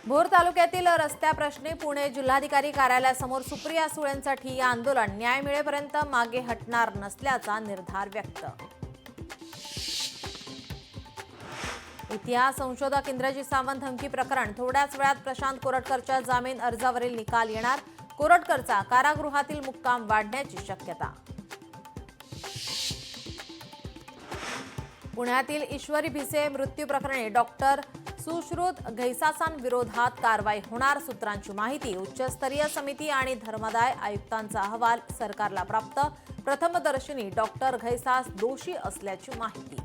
भोर तालुक्यातील रस्त्याप्रश्नी पुणे जिल्हाधिकारी कार्यालयासमोर सुप्रिया सुळेंचं ठिय्या आंदोलन न्याय मिळेपर्यंत मागे हटणार नसल्याचा निर्धार व्यक्त. इतिहास संशोधक इंद्रजीत सावंत धमकी प्रकरण थोड्याच वेळात प्रशांत कोरटकरच्या जामीन अर्जावरील निकाल येणार. कोरटकरचा कारागृहातील मुक्काम वाढण्याची शक्यता. पुण्यातील ईश्वरी भिसे मृत्यू प्रकरणी डॉक्टर सुश्रुत घैसासांविरोधात कारवाई होणार. सूत्रांची माहिती. उच्चस्तरीय समिती आणि धर्मादाय आयुक्तांचा अहवाल सरकारला प्राप्त. प्रथमदर्शनी डॉक्टर घैसास दोषी असल्याची माहिती.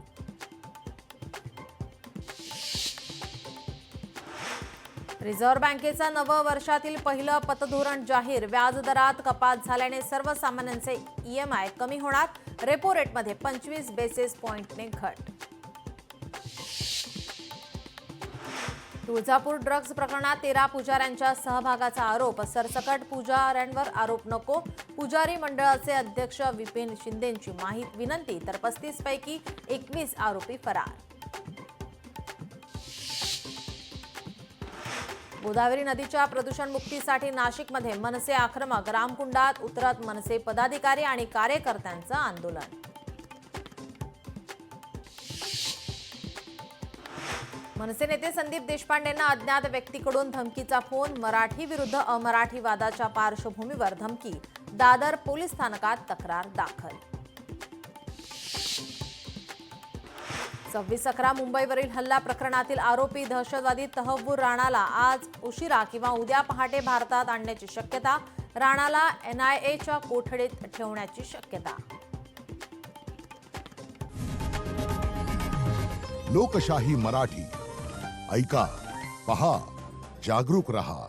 रिझर्व्ह बँकेचं नवं वर्षातील पहिलं पतधोरण जाहीर. व्याजदरात कपात झाल्याने सर्वसामान्यांचे ईएमआय कमी होणार. रेपो रेटमध्ये 25 बेसिस पॉइंटने घट. तुळजापूर ड्रग्ज प्रकरणात 13 पुजाऱ्यांच्या सहभागाचा आरोप. सरसकट पुजाऱ्यांवर आरोप नको. पुजारी मंडळाचे अध्यक्ष विपिन शिंदेंची विनंती. तर 35 पैकी 21 आरोपी फरार. गोदावरी नदीच्या प्रदूषण मुक्तीसाठी नाशिकमध्ये मनसे आक्रमक. रामकुंडात उतरत मनसे पदाधिकारी आणि कार्यकर्त्यांचं आंदोलन. मनसे नेते संदीप देशपांडेंना अज्ञात व्यक्तीकडून धमकीचा फोन. मराठी विरुद्ध अमराठी वादाच्या पार्श्वभूमीवर धमकी. दादर पोलीस स्थानकात तक्रार दाखल. 26/11 मुंबईवरील हल्ला प्रकरणातील आरोपी दहशतवादी तहव्वूर राणाला आज उशिरा किंवा उद्या पहाटे भारतात आणण्याची शक्यता. राणाला NIAच्या कोठडीत ठेवण्याची शक्यता. लोकशाही मराठी ऐका, पहा, जागरूक रहा.